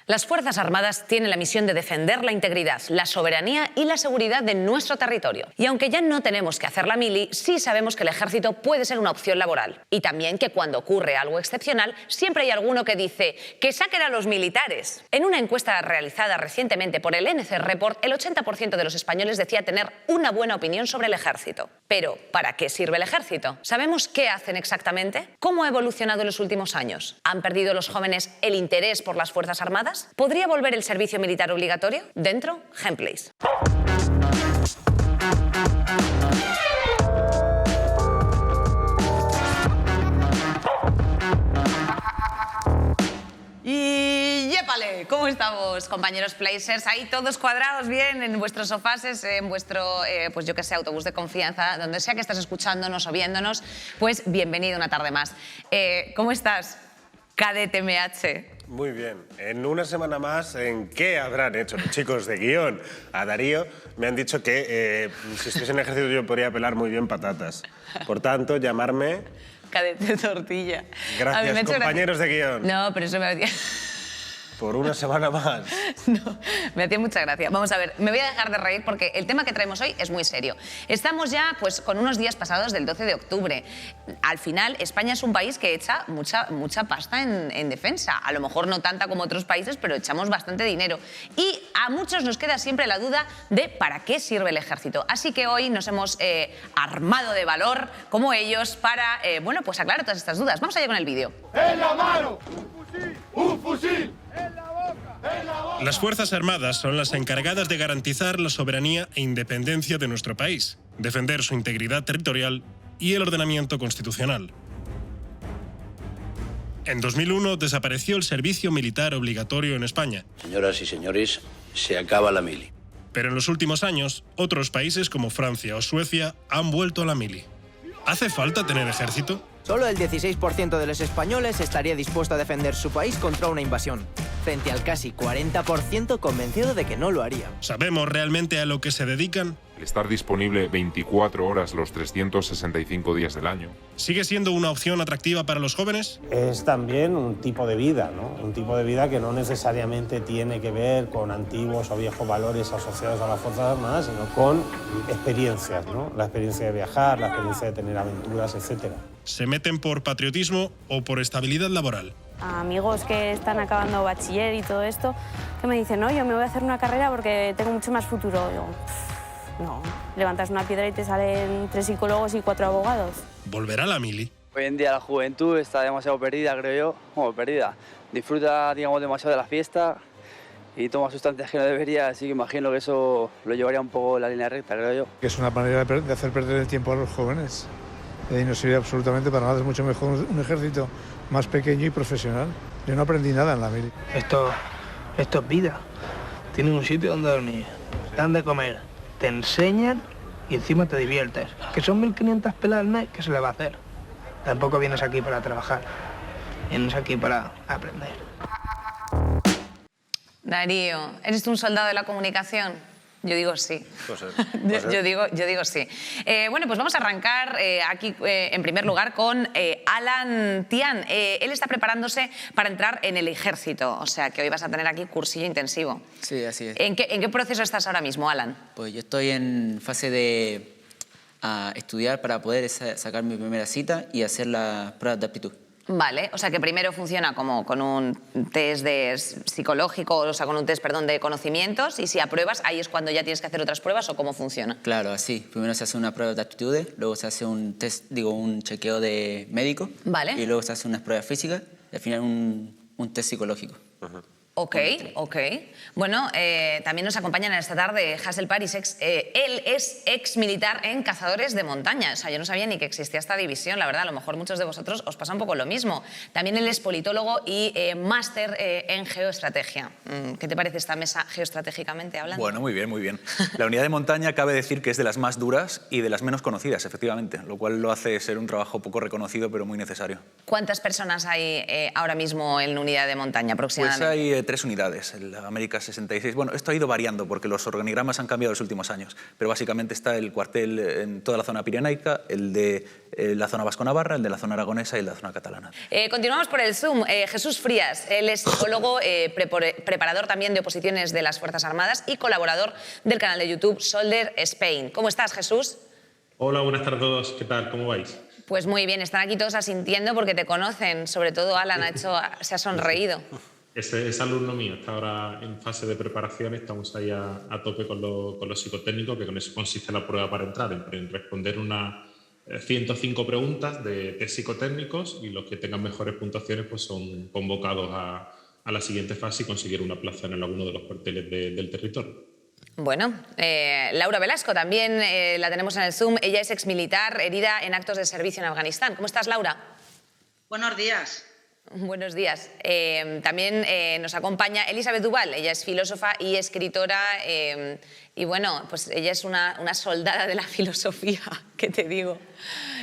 Las Fuerzas Armadas tienen la misión de defender la integridad, la soberanía y la seguridad de nuestro territorio. Y aunque ya no tenemos que hacer la mili, sí sabemos que el ejército puede ser una opción laboral. Y también que cuando ocurre algo excepcional, siempre hay alguno que dice que saquen a los militares. En una encuesta realizada recientemente por el NC Report, el 80% de los españoles decía tener una buena opinión sobre el ejército. Pero, ¿para qué sirve el ejército? ¿Sabemos qué hacen exactamente? ¿Cómo ha evolucionado en los últimos años? ¿Han perdido los jóvenes el interés por las Fuerzas Armadas? ¿Podría volver el servicio militar obligatorio? Dentro, Gameplays. Y ¡yépale! ¿Cómo estamos, compañeros Placers? Ahí todos cuadrados bien en vuestros sofases, en vuestro, pues yo que sé, autobús de confianza, donde sea que estés escuchándonos o viéndonos, pues bienvenido una tarde más. ¿Cómo estás, Cadete MH? Muy bien. En una semana más, ¿en qué habrán hecho los chicos de guión? A Darío me han dicho que si estuviese en el ejército yo podría pelar muy bien patatas. Por tanto, llamarme... Cadete Tortilla. Gracias, compañeros de guión. No, pero eso me hacía... Por una semana más. No, me hacía mucha gracia. Vamos a ver, me voy a dejar de reír porque el tema que traemos hoy es muy serio. Estamos ya pues, con unos días pasados del 12 de octubre. Al final, España es un país que echa mucha pasta en defensa. A lo mejor no tanta como otros países, pero echamos bastante dinero. Y a muchos nos queda siempre la duda de para qué sirve el ejército. Así que hoy nos hemos armado de valor, como ellos, para bueno, pues aclarar todas estas dudas. Vamos allá con el vídeo. ¡En la mano! ¡Un fusil! ¡Un fusil! Las Fuerzas Armadas son las encargadas de garantizar la soberanía e independencia de nuestro país, defender su integridad territorial y el ordenamiento constitucional. En 2001 desapareció el servicio militar obligatorio en España. Señoras y señores, se acaba la mili. Pero en los últimos años, otros países como Francia o Suecia han vuelto a la mili. ¿Hace falta tener ejército? Solo el 16% de los españoles estaría dispuesto a defender su país contra una invasión, frente al casi 40% convencido de que no lo haría. ¿Sabemos realmente a lo que se dedican? El estar disponible 24 horas los 365 días del año. ¿Sigue siendo una opción atractiva para los jóvenes? Es también un tipo de vida, ¿no? Un tipo de vida que no necesariamente tiene que ver con antiguos o viejos valores asociados a las Fuerzas Armadas, sino con experiencias, ¿no? La experiencia de viajar, la experiencia de tener aventuras, etc. ¿Se meten por patriotismo o por estabilidad laboral? A amigos que están acabando bachiller y todo esto, que me dicen, no, yo me voy a hacer una carrera porque tengo mucho más futuro. Digo, no, levantas una piedra y te salen 3 psicólogos y 4 abogados. ¿Volverá la mili? Hoy en día la juventud está demasiado perdida, creo yo. Bueno, perdida. Disfruta, digamos, demasiado de la fiesta y toma sustancias que no debería, así que imagino que eso lo llevaría un poco en la línea recta, creo yo. Que es una manera de hacer perder el tiempo a los jóvenes. Y no sirve absolutamente para nada, es mucho mejor un ejército más pequeño y profesional. Yo no aprendí nada en la mili. Esto es vida. Tienen un sitio donde dormir, te dan de comer, te enseñan y encima te diviertes. Que son 1.500 pelas al mes, ¿qué se le va a hacer? Tampoco vienes aquí para trabajar, vienes aquí para aprender. Darío, ¿eres tú un soldado de la comunicación? Yo digo sí. Yo digo sí. Bueno, pues vamos a arrancar aquí en primer lugar con Alan Tian. Él está preparándose para entrar en el ejército, o sea que hoy vas a tener aquí cursillo intensivo. Sí, así es. ¿En qué proceso estás ahora mismo, Alan? Pues yo estoy en fase de estudiar para poder sacar mi primera cita y hacer las pruebas de aptitud. Vale, o sea que primero funciona como con un test psicológico, o sea, con un test, perdón, de conocimientos, y si apruebas, ahí es cuando ya tienes que hacer otras pruebas, ¿o cómo funciona? Claro, así. Primero se hace una prueba de aptitudes, luego se hace un test, un chequeo de médico. Vale. Y luego se hace unas pruebas físicas y al final un test psicológico. Ok. Bueno, también nos acompañan esta tarde Hazel Paris. Él es ex militar en Cazadores de Montaña. O sea, yo no sabía ni que existía esta división, la verdad. A lo mejor muchos de vosotros os pasa un poco lo mismo. También él es politólogo y máster en geoestrategia. ¿Qué te parece esta mesa geoestratégicamente hablando? Bueno, muy bien, muy bien. La unidad de montaña cabe decir que es de las más duras y de las menos conocidas, efectivamente, lo cual lo hace ser un trabajo poco reconocido, pero muy necesario. ¿Cuántas personas hay ahora mismo en la unidad de montaña aproximadamente? Pues hay 3 unidades, el América 66. Bueno, esto ha ido variando porque los organigramas han cambiado en los últimos años, pero básicamente está el cuartel en toda la zona pirenaica, el de la zona vasco-navarra, el de la zona aragonesa y el de la zona catalana. Continuamos por el Zoom. Jesús Frías, él es psicólogo, preparador también de oposiciones de las Fuerzas Armadas y colaborador del canal de YouTube Soldier Spain. ¿Cómo estás, Jesús? Hola, buenas tardes a todos. ¿Qué tal? ¿Cómo vais? Pues muy bien, están aquí todos asintiendo porque te conocen, sobre todo Alan se ha sonreído. Es alumno mío, está ahora en fase de preparación, estamos ahí a tope con los psicotécnicos, que con eso consiste la prueba para entrar, en responder unas 105 preguntas de test psicotécnicos, y los que tengan mejores puntuaciones pues son convocados a la siguiente fase y conseguir una plaza en alguno de los cuarteles del territorio. Bueno, Laura Velasco también la tenemos en el Zoom. Ella es exmilitar, herida en actos de servicio en Afganistán. ¿Cómo estás, Laura? Buenos días. Buenos días. También nos acompaña Elizabeth Duval. Ella es filósofa y escritora y bueno, pues ella es una soldada de la filosofía, ¿qué te digo?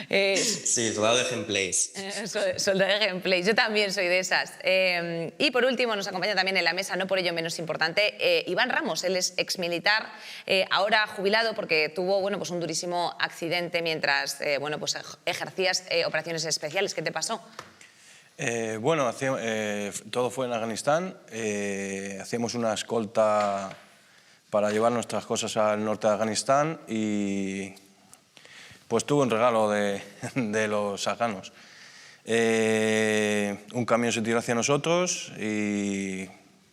Sí, soldado de ejemplares. Soldado de ejemplares, yo también soy de esas. Y por último nos acompaña también en la mesa, no por ello menos importante, Iván Ramos. Él es exmilitar, ahora jubilado porque tuvo pues un durísimo accidente mientras pues ejercías operaciones especiales. ¿Qué te pasó? Bueno, todo fue en Afganistán. Hacíamos una escolta para llevar nuestras cosas al norte de Afganistán y pues tuve un regalo de los afganos. Un camión se tiró hacia nosotros y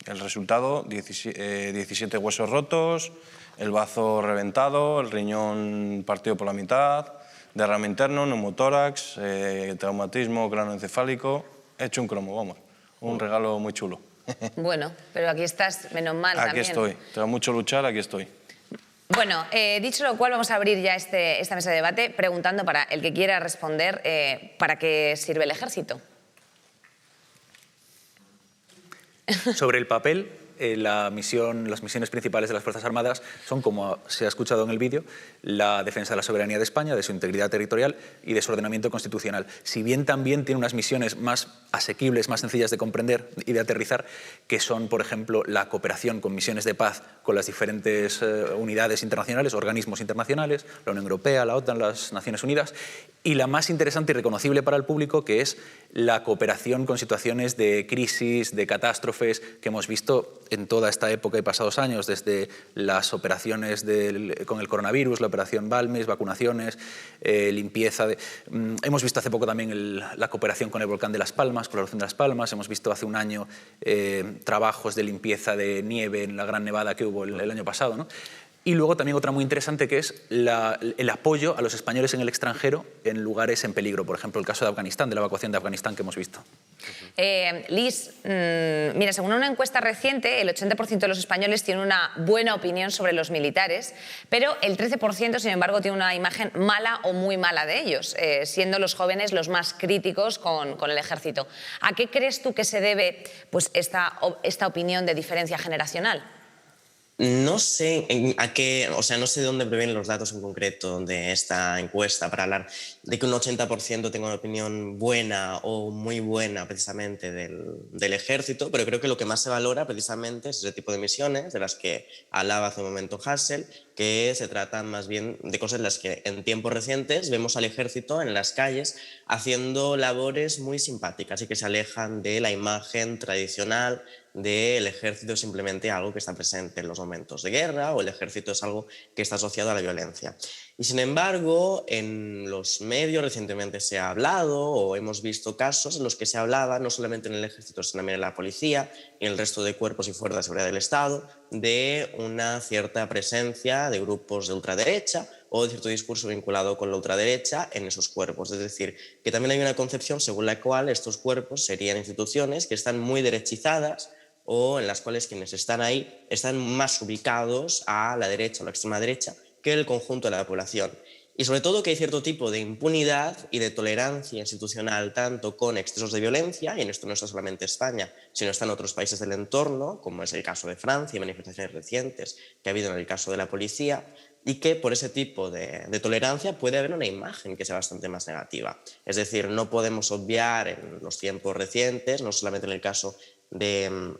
el resultado, 17 huesos rotos, el bazo reventado, el riñón partido por la mitad, derrame interno, neumotórax, traumatismo craneoencefálico. He hecho un cromo, vamos. Un regalo muy chulo. Bueno, pero aquí estás, menos mal también. Aquí estoy. Tras mucho luchar, aquí estoy. Bueno, dicho lo cual, vamos a abrir ya esta mesa de debate preguntando para el que quiera responder ¿para qué sirve el ejército? Sobre el papel, las misiones principales de las Fuerzas Armadas son, como se ha escuchado en el vídeo, la defensa de la soberanía de España, de su integridad territorial y de su ordenamiento constitucional. Si bien también tiene unas misiones más asequibles, más sencillas de comprender y de aterrizar, que son, por ejemplo, la cooperación con misiones de paz con las diferentes unidades internacionales, organismos internacionales, la Unión Europea, la OTAN, las Naciones Unidas, y la más interesante y reconocible para el público, que es la cooperación con situaciones de crisis, de catástrofes que hemos visto en toda esta época y pasados años, desde las operaciones con el coronavirus, la operación Balmes, vacunaciones, limpieza. Hemos visto hace poco también la cooperación con el volcán de Las Palmas, con la erupción de Las Palmas. Hemos visto hace un año trabajos de limpieza de nieve en la gran nevada que hubo el año pasado, ¿no? Y luego también otra muy interesante, que es el apoyo a los españoles en el extranjero en lugares en peligro. Por ejemplo, el caso de Afganistán, de la evacuación de Afganistán que hemos visto. Liz, mira, según una encuesta reciente, el 80% de los españoles tiene una buena opinión sobre los militares, pero el 13%, sin embargo, tiene una imagen mala o muy mala de ellos, siendo los jóvenes los más críticos con el ejército. ¿A qué crees tú que se debe pues, esta opinión de diferencia generacional? No sé no sé de dónde provienen los datos en concreto de esta encuesta para hablar de que un 80% tenga una opinión buena o muy buena precisamente del ejército, pero creo que lo que más se valora precisamente es ese tipo de misiones de las que hablaba hace un momento Hassel, que se tratan más bien de cosas en las que en tiempos recientes vemos al ejército en las calles haciendo labores muy simpáticas y que se alejan de la imagen tradicional del ejército, simplemente algo que está presente en los momentos de guerra, o el ejército es algo que está asociado a la violencia. Y sin embargo, en los medios recientemente se ha hablado, o hemos visto casos en los que se hablaba, no solamente en el ejército, sino también en la policía y en el resto de cuerpos y fuerzas de seguridad del Estado, de una cierta presencia de grupos de ultraderecha o de cierto discurso vinculado con la ultraderecha en esos cuerpos. Es decir, que también hay una concepción según la cual estos cuerpos serían instituciones que están muy derechizadas, o en las cuales quienes están ahí están más ubicados a la derecha o la extrema derecha que el conjunto de la población. Y sobre todo que hay cierto tipo de impunidad y de tolerancia institucional tanto con excesos de violencia, y en esto no está solamente España, sino está en otros países del entorno, como es el caso de Francia y manifestaciones recientes que ha habido en el caso de la policía, y que por ese tipo de tolerancia puede haber una imagen que sea bastante más negativa. Es decir, no podemos obviar en los tiempos recientes, no solamente en el caso de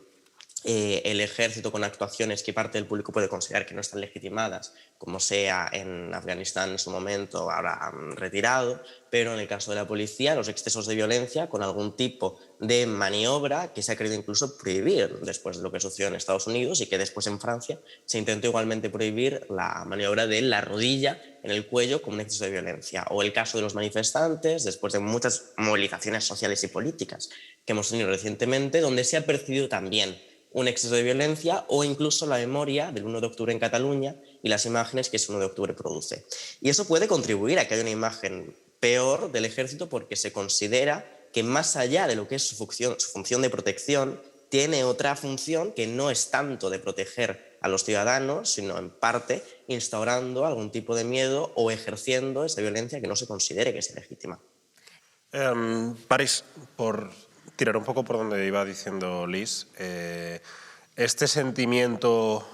el ejército con actuaciones que parte del público puede considerar que no están legitimadas, como sea en Afganistán en su momento, ahora retirado, pero en el caso de la policía, los excesos de violencia con algún tipo de maniobra que se ha querido incluso prohibir después de lo que sucedió en Estados Unidos y que después en Francia se intentó igualmente prohibir la maniobra de la rodilla en el cuello como un exceso de violencia. O el caso de los manifestantes, después de muchas movilizaciones sociales y políticas que hemos tenido recientemente, donde se ha percibido también un exceso de violencia, o incluso la memoria del 1 de octubre en Cataluña y las imágenes que ese 1 de octubre produce. Y eso puede contribuir a que haya una imagen peor del ejército porque se considera que más allá de lo que es su función de protección, tiene otra función que no es tanto de proteger a los ciudadanos, sino en parte instaurando algún tipo de miedo o ejerciendo esa violencia que no se considere que sea legítima. París, por tirar un poco por donde iba diciendo Liz, este sentimiento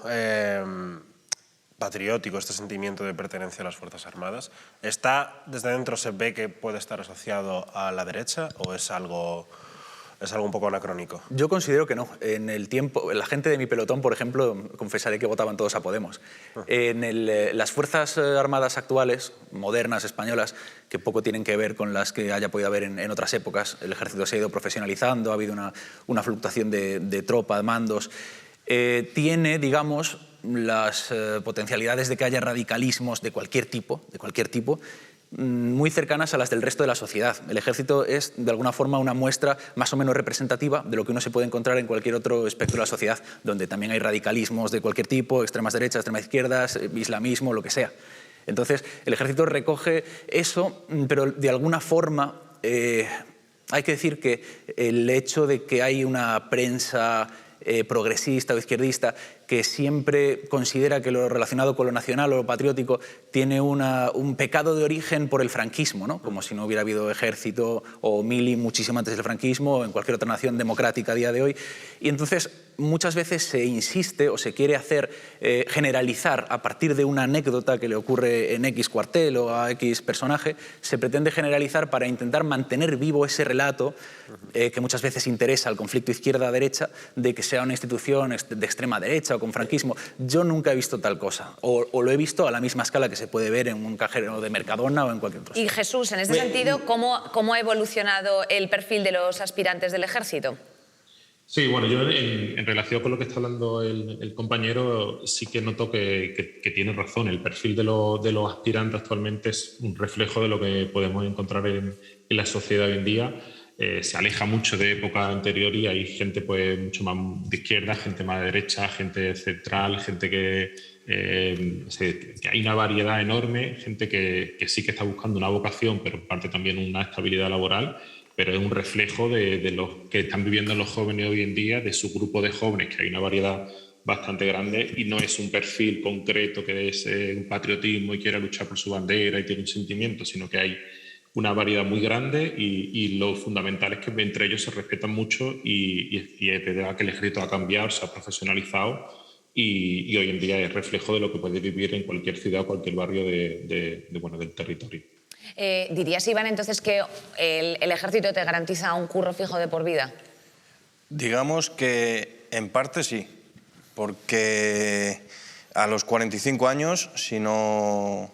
patriótico, este sentimiento de pertenencia a las Fuerzas Armadas, ¿está desde dentro, se ve que puede estar asociado a la derecha o es algo un poco anacrónico? Yo considero que no. En el tiempo, la gente de mi pelotón, por ejemplo, confesaré que votaban todos a Podemos. Las Fuerzas Armadas actuales, modernas, españolas, que poco tienen que ver con las que haya podido haber en otras épocas, el ejército se ha ido profesionalizando, ha habido una fluctuación de tropa, de mandos, tiene, digamos, las potencialidades de que haya radicalismos de cualquier tipo, muy cercanas a las del resto de la sociedad. El ejército es, de alguna forma, una muestra más o menos representativa de lo que uno se puede encontrar en cualquier otro espectro de la sociedad, donde también hay radicalismos de cualquier tipo, extremas derechas, extremas izquierdas, islamismo, lo que sea. Entonces, el ejército recoge eso, pero de alguna forma hay que decir que el hecho de que hay una prensa progresista o izquierdista que siempre considera que lo relacionado con lo nacional o lo patriótico tiene un pecado de origen por el franquismo, ¿no? Como si no hubiera habido ejército o mili muchísimo antes del franquismo o en cualquier otra nación democrática a día de hoy. Y entonces muchas veces se insiste o se quiere hacer generalizar a partir de una anécdota que le ocurre en X cuartel o a X personaje, se pretende generalizar para intentar mantener vivo ese relato que muchas veces interesa al conflicto izquierda-derecha de que sea una institución de extrema derecha o con franquismo. Yo nunca he visto tal cosa, o lo he visto a la misma escala que se puede ver en un cajero de Mercadona o en cualquier otro. Y Jesús, en este sentido, ¿cómo ha evolucionado el perfil de los aspirantes del ejército? Sí, bueno, yo en relación con lo que está hablando el compañero, sí que noto que tiene razón. El perfil de los aspirantes actualmente es un reflejo de lo que podemos encontrar en la sociedad hoy en día. Se aleja mucho de época anterior y hay gente pues mucho más de izquierda, gente más de derecha, gente central, gente que hay una variedad enorme, gente que sí que está buscando una vocación, pero en parte también una estabilidad laboral, pero es un reflejo de lo que están viviendo los jóvenes hoy en día, de su grupo de jóvenes, que hay una variedad bastante grande y no es un perfil concreto que es un patriotismo y quiera luchar por su bandera y tiene un sentimiento, sino que hay una variedad muy grande y lo fundamental es que entre ellos se respetan mucho y es verdad que el ejército ha cambiado, se ha profesionalizado y hoy en día es reflejo de lo que puede vivir en cualquier ciudad o cualquier barrio del territorio. ¿Dirías, Iván, entonces que el ejército te garantiza un curro fijo de por vida? Digamos que en parte sí, porque a los 45 años, si no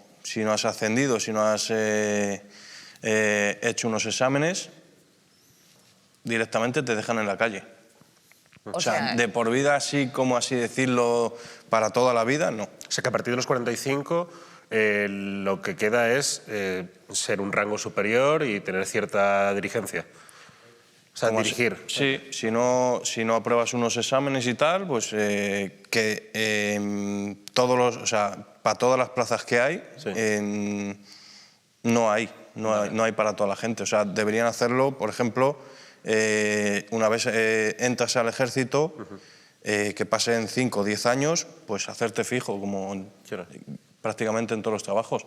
has ascendido, si no has hecho unos exámenes, directamente te dejan en la calle. O sea, de por vida, así como así decirlo, para toda la vida, no. O sea, que a partir de los 45 lo que queda es ser un rango superior y tener cierta dirigencia. O sea, dirigir. Sí, si no apruebas unos exámenes y tal, pues para todas las plazas que hay, sí. No hay para toda la gente. O sea, deberían hacerlo, por ejemplo, una vez entras al ejército, que pasen 5 o 10 años, pues hacerte fijo, como prácticamente en todos los trabajos.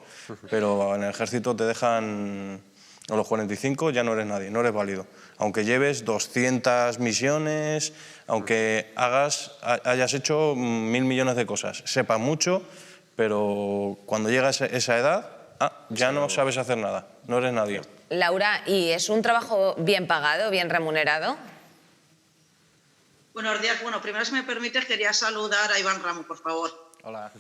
Pero en el ejército te dejan, a los 45 ya no eres nadie, no eres válido. Aunque lleves 200 misiones, aunque hayas hecho 1000 millones de cosas, sepas mucho, pero cuando llegas a esa edad, ya no sabes hacer nada, no eres nadie. Laura, ¿y es un trabajo bien pagado, bien remunerado? Buenos días. Bueno, primero, si me permites, quería saludar a Iván Ramos, por favor. Hola.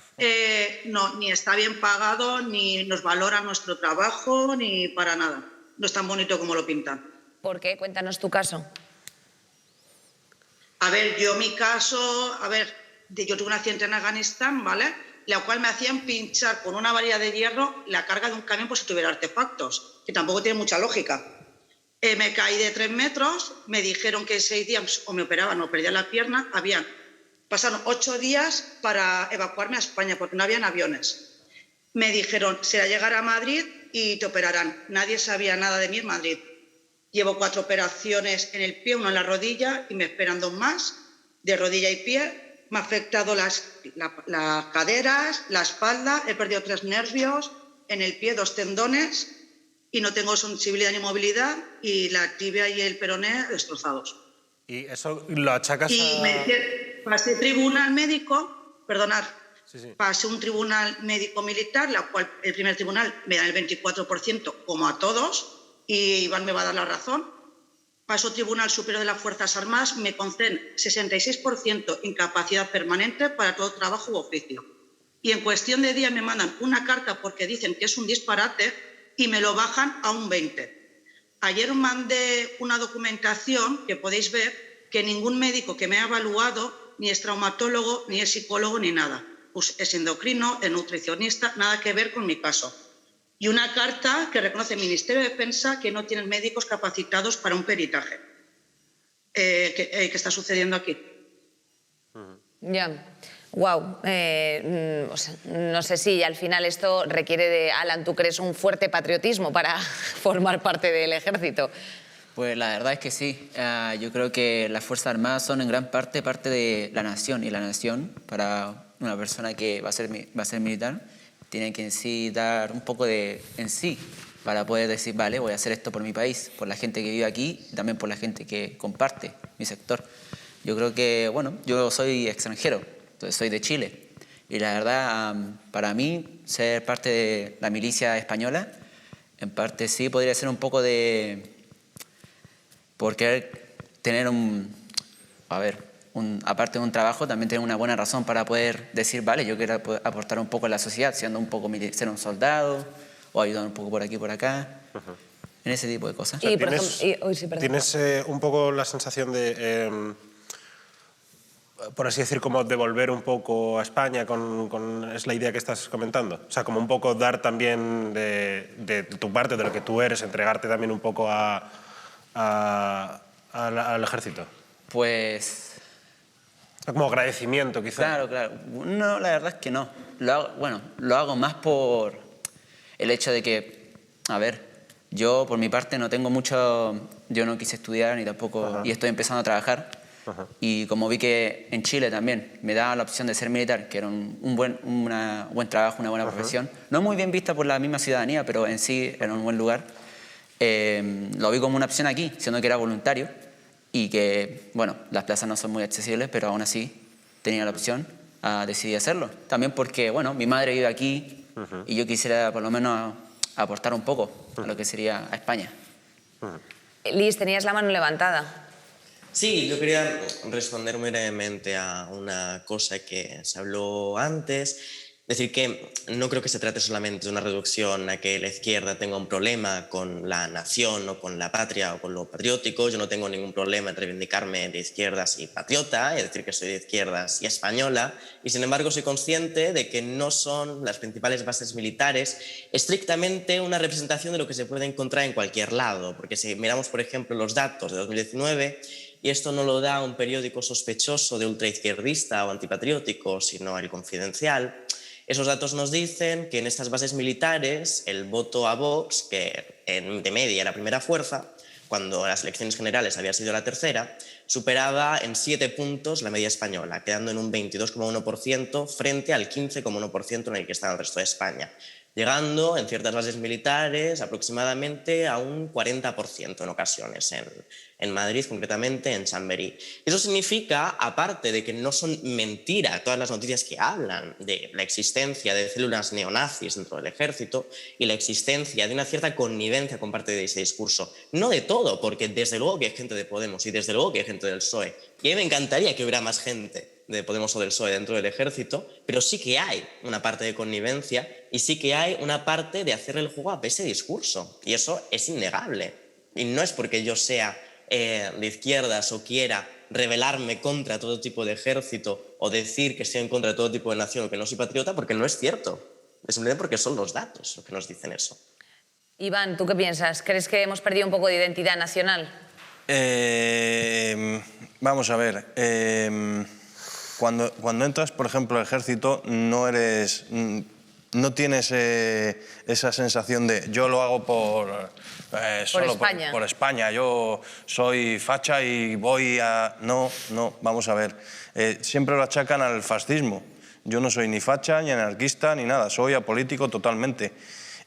No, ni está bien pagado, ni nos valora nuestro trabajo, ni para nada. No es tan bonito como lo pintan. ¿Por qué? Cuéntanos tu caso. A ver, yo mi caso, yo tuve un accidente en Afganistán, ¿vale? La cual me hacían pinchar con una varilla de hierro la carga de un camión por si tuviera artefactos, que tampoco tiene mucha lógica. Me caí de 3 metros, me dijeron que 6 días o me operaban o perdía la pierna. Pasaron 8 días para evacuarme a España porque no habían aviones. Me dijeron, será llegar a Madrid y te operarán. Nadie sabía nada de mí en Madrid. Llevo 4 operaciones en el pie, 1 en la rodilla y me esperan 2 más, de rodilla y pie. Me ha afectado las caderas, la espalda, he perdido 3 nervios, en el pie 2 tendones y no tengo sensibilidad ni movilidad y la tibia y el peroné destrozados. ¿Y eso lo achacas y pasé tribunal médico, pasé un tribunal médico militar, la cual el primer tribunal me da el 24% como a todos y Iván me va a dar la razón. Paso Tribunal Superior de las Fuerzas Armadas, me conceden 66% incapacidad permanente para todo trabajo u oficio. Y en cuestión de días me mandan una carta porque dicen que es un disparate y me lo bajan a un 20%. Ayer mandé una documentación que podéis ver que ningún médico que me ha evaluado, ni es traumatólogo, ni es psicólogo, ni nada. Pues es endocrino, es nutricionista, nada que ver con mi caso. Y una carta que reconoce el Ministerio de Defensa que no tienen médicos capacitados para un peritaje. ¿Qué está sucediendo aquí? Ya. Wow. No sé si al final esto requiere de, Alan, ¿tú crees un fuerte patriotismo para formar parte del ejército? Pues la verdad es que sí. Yo creo que las Fuerzas Armadas son en gran parte de la nación, y la nación, para una persona que va a ser militar, tiene que en sí dar un poco de en sí para poder decir, vale, voy a hacer esto por mi país, por la gente que vive aquí y también por la gente que comparte mi sector. Yo creo que, bueno, yo soy extranjero, entonces soy de Chile, y la verdad, para mí, ser parte de la milicia española, en parte sí podría ser un poco de por querer tener aparte de un trabajo, también tener una buena razón para poder decir, vale, yo quiero aportar un poco a la sociedad, siendo un poco ser un soldado o ayudar un poco por aquí, por acá, en ese tipo de cosas. Y, ¿Tienes un poco la sensación de, por así decir, como devolver un poco a España, es la idea que estás comentando? O sea, como un poco dar también de tu parte, de lo que tú eres, entregarte también un poco al ejército. Pues... Como agradecimiento, quizá. Claro. No, la verdad es que no. Lo hago más por el hecho de que, yo por mi parte no tengo mucho... Yo no quise estudiar ni tampoco... Y estoy empezando a trabajar. Y como vi que en Chile también me daba la opción de ser militar, que era un buen trabajo, una buena profesión, no muy bien vista por la misma ciudadanía, pero en sí era un buen lugar, lo vi como una opción aquí, siendo que era voluntario. Y que, las plazas no son muy accesibles, pero aún así tenía la opción, decidí hacerlo. También porque, mi madre vive aquí y yo quisiera por lo menos aportar un poco a lo que sería a España. Liz, tenías la mano levantada. Sí, yo quería responder muy brevemente a una cosa que se habló antes. Decir que no creo que se trate solamente de una reducción a que la izquierda tenga un problema con la nación o con la patria o con lo patriótico. Yo no tengo ningún problema en reivindicarme de izquierdas y patriota, es decir, que soy de izquierdas y española, y sin embargo soy consciente de que no son las principales bases militares estrictamente una representación de lo que se puede encontrar en cualquier lado, porque si miramos, por ejemplo, los datos de 2019, y esto no lo da un periódico sospechoso de ultraizquierdista o antipatriótico, sino el Confidencial, esos datos nos dicen que en estas bases militares el voto a Vox, que de media era primera fuerza, cuando las elecciones generales había sido la tercera, superaba en 7 puntos la media española, quedando en un 22,1% frente al 15,1% en el que estaba el resto de España. llegando en ciertas bases militares aproximadamente a un 40% en ocasiones, en Madrid, concretamente en Chamberí. Eso significa, aparte de que no son mentira todas las noticias que hablan de la existencia de células neonazis dentro del ejército y la existencia de una cierta connivencia con parte de ese discurso. No de todo, porque desde luego que hay gente de Podemos y desde luego que hay gente del PSOE. Y a mí me encantaría que hubiera más gente de Podemos o del PSOE dentro del ejército, pero sí que hay una parte de connivencia y sí que hay una parte de hacer el juego a ese discurso. Y eso es innegable. Y no es porque yo sea de izquierdas o quiera rebelarme contra todo tipo de ejército o decir que estoy en contra de todo tipo de nación o que no soy patriota, porque no es cierto. Es simplemente porque son los datos los que nos dicen eso. Iván, ¿tú qué piensas? ¿Crees que hemos perdido un poco de identidad nacional? Vamos a ver. Cuando entras, por ejemplo, al ejército, no tienes esa sensación de yo lo hago por España. Por España, yo soy facha y voy a... No, vamos a ver. Siempre lo achacan al fascismo. Yo no soy ni facha, ni anarquista, ni nada. Soy apolítico totalmente.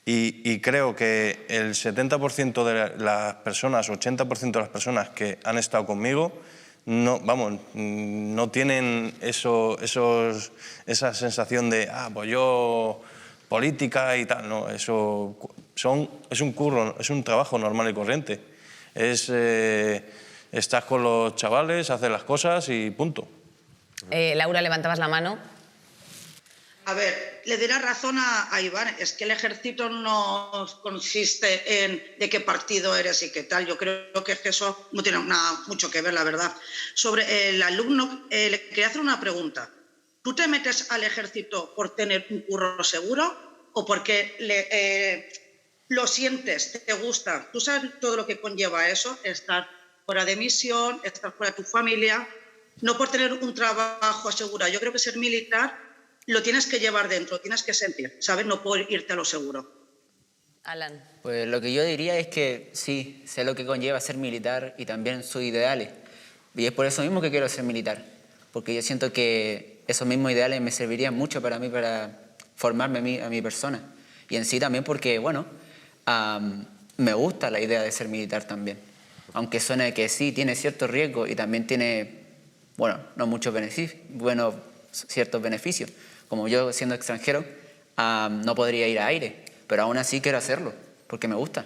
Y creo que el 70% de las personas, 80% de las personas que han estado conmigo no tienen esa sensación de, pues yo, política y tal, no, es un curro, es un trabajo normal y corriente. Estás con los chavales, haces las cosas y punto. Laura, levantabas la mano. A ver, le diré razón a Iván, es que el ejército no consiste en de qué partido eres y qué tal. Yo creo que eso no tiene nada mucho que ver, la verdad. Sobre el alumno, le quería hacer una pregunta. ¿Tú te metes al ejército por tener un curro seguro o porque lo sientes, te gusta? ¿Tú sabes todo lo que conlleva eso? Estar fuera de misión, estar fuera de tu familia, no por tener un trabajo asegurado. Yo creo que ser militar lo tienes que llevar dentro, tienes que sentir, ¿sabes? No puedes irte a lo seguro. Alan. Pues lo que yo diría es que sí, sé lo que conlleva ser militar y también sus ideales. Y es por eso mismo que quiero ser militar, porque yo siento que esos mismos ideales me servirían mucho para mí, para formarme a mi persona. Y en sí también porque, bueno, me gusta la idea de ser militar también. Aunque suene que sí, tiene cierto riesgo y también tiene, bueno, no muchos beneficios, ciertos beneficios. Como yo, siendo extranjero, no podría ir a aire, pero aún así quiero hacerlo, porque me gusta.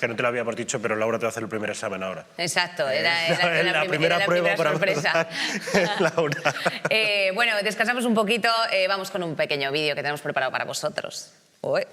Que no te lo habíamos dicho, pero Laura te va a hacer el primer examen ahora. Exacto, era la primera prueba para sorpresa. Laura. Bueno, descansamos un poquito, vamos con un pequeño vídeo que tenemos preparado para vosotros. Hola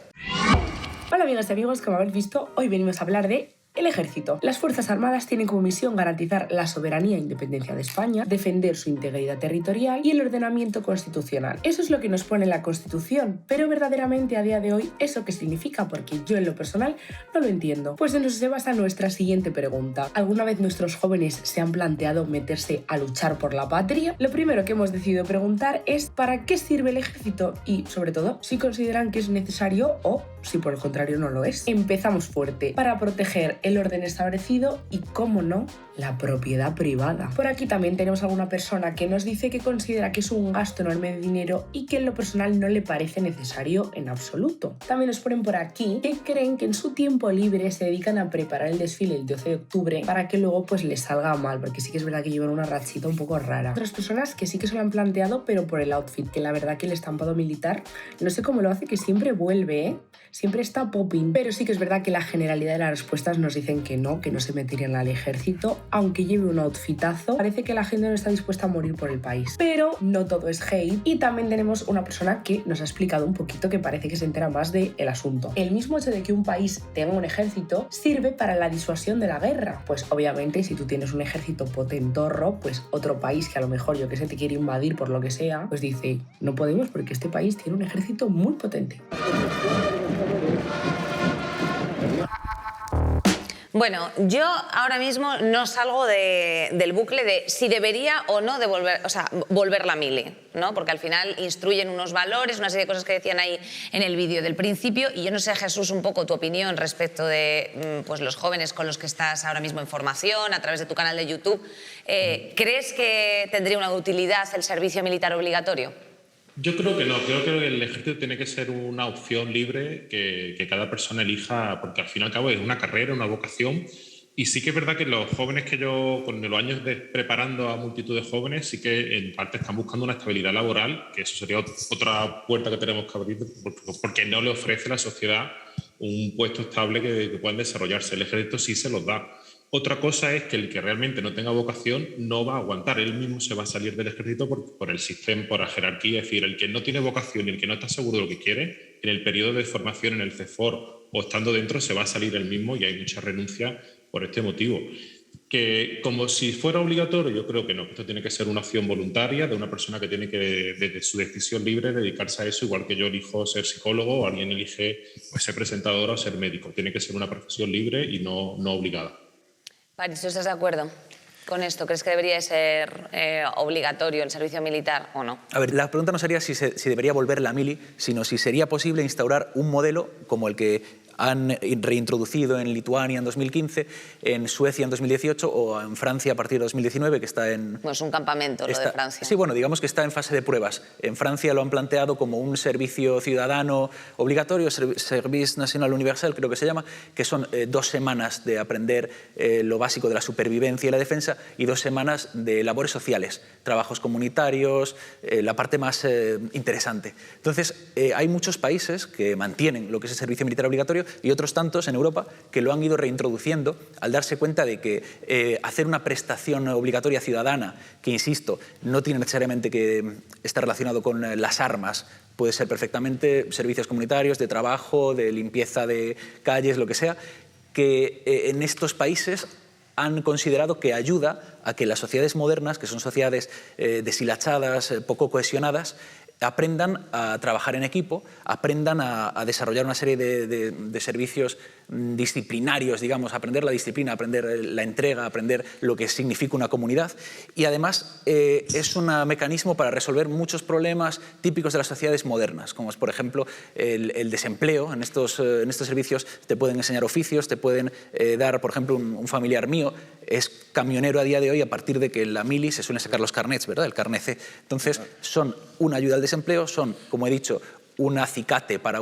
amigas y amigos, como habéis visto, hoy venimos a hablar de el ejército. Las Fuerzas Armadas tienen como misión garantizar la soberanía e independencia de España, defender su integridad territorial y el ordenamiento constitucional. Eso es lo que nos pone la Constitución, pero verdaderamente a día de hoy, ¿eso qué significa? Porque yo en lo personal no lo entiendo. Pues en eso se basa nuestra siguiente pregunta. ¿Alguna vez nuestros jóvenes se han planteado meterse a luchar por la patria? Lo primero que hemos decidido preguntar es ¿para qué sirve el ejército? Y, sobre todo, si consideran que es necesario o si por el contrario no lo es. Empezamos fuerte. Para proteger el orden establecido y, cómo no, la propiedad privada. Por aquí también tenemos alguna persona que nos dice que considera que es un gasto enorme de dinero y que en lo personal no le parece necesario en absoluto. También nos ponen por aquí que creen que en su tiempo libre se dedican a preparar el desfile el 12 de octubre para que luego pues les salga mal, porque sí que es verdad que llevan una rachita un poco rara. Otras personas que sí que se lo han planteado, pero por el outfit, que la verdad que el estampado militar no sé cómo lo hace, que siempre vuelve, ¿eh? Siempre está popping, pero sí que es verdad que la generalidad de las respuestas nos dicen que no se meterían al ejército, aunque lleve un outfitazo. Parece que la gente no está dispuesta a morir por el país, pero no todo es hate. Y también tenemos una persona que nos ha explicado un poquito que parece que se entera más del asunto. El mismo hecho de que un país tenga un ejército sirve para la disuasión de la guerra. Pues obviamente si tú tienes un ejército potentorro, pues otro país que a lo mejor, yo que sé, te quiere invadir por lo que sea, pues dice, no podemos porque este país tiene un ejército muy potente. Bueno, yo ahora mismo no salgo del bucle de si debería o no volver la mili, ¿no? Porque al final instruyen unos valores, una serie de cosas que decían ahí en el vídeo del principio, y yo no sé, Jesús, un poco tu opinión respecto de pues, los jóvenes con los que estás ahora mismo en formación, a través de tu canal de YouTube. ¿Crees que tendría una utilidad el servicio militar obligatorio? Yo creo que no, creo que el ejército tiene que ser una opción libre que cada persona elija, porque al fin y al cabo es una carrera, una vocación. Y sí que es verdad que los jóvenes que yo, con los años preparando a multitud de jóvenes, sí que en parte están buscando una estabilidad laboral, que eso sería otra puerta que tenemos que abrir, porque no le ofrece a la sociedad un puesto estable que puedan desarrollarse. El ejército sí se los da. Otra cosa es que el que realmente no tenga vocación no va a aguantar, él mismo se va a salir del ejército por el sistema, por la jerarquía. Es decir, el que no tiene vocación y el que no está seguro de lo que quiere, en el periodo de formación en el CEFOR o estando dentro se va a salir él mismo y hay mucha renuncia por este motivo. Que como si fuera obligatorio, yo creo que no, esto tiene que ser una opción voluntaria de una persona que tiene que, desde su decisión libre, dedicarse a eso, igual que yo elijo ser psicólogo o alguien elige pues, ser presentadora o ser médico. Tiene que ser una profesión libre y no obligada. Paris, ¿tú estás de acuerdo con esto? ¿Crees que debería ser obligatorio el servicio militar o no? A ver, la pregunta no sería si debería volver la mili, sino si sería posible instaurar un modelo como el que han reintroducido en Lituania en 2015, en Suecia en 2018 o en Francia a partir de 2019, que está en... Bueno, es un campamento lo de Francia. Sí, bueno, digamos que está en fase de pruebas. En Francia lo han planteado como un servicio ciudadano obligatorio, Service National Universal, creo que se llama, que son 2 semanas de aprender lo básico de la supervivencia y la defensa y 2 semanas de labores sociales, trabajos comunitarios, la parte más interesante. Entonces, hay muchos países que mantienen lo que es el servicio militar obligatorio y otros tantos en Europa que lo han ido reintroduciendo al darse cuenta de que hacer una prestación obligatoria ciudadana, que insisto, no tiene necesariamente que estar relacionado con las armas, puede ser perfectamente servicios comunitarios, de trabajo, de limpieza de calles, lo que sea, que en estos países han considerado que ayuda a que las sociedades modernas, que son sociedades deshilachadas, poco cohesionadas, aprendan a trabajar en equipo, aprendan a desarrollar una serie de servicios disciplinarios, digamos, aprender la disciplina, aprender la entrega, aprender lo que significa una comunidad. Y además es un mecanismo para resolver muchos problemas típicos de las sociedades modernas, como es, por ejemplo, el desempleo. En estos servicios te pueden enseñar oficios, te pueden dar, por ejemplo, un familiar mío es camionero a día de hoy a partir de que en la mili se suelen sacar los carnets, ¿verdad? El carnet C. Entonces, son una ayuda al desempleo, son, como he dicho, un acicate para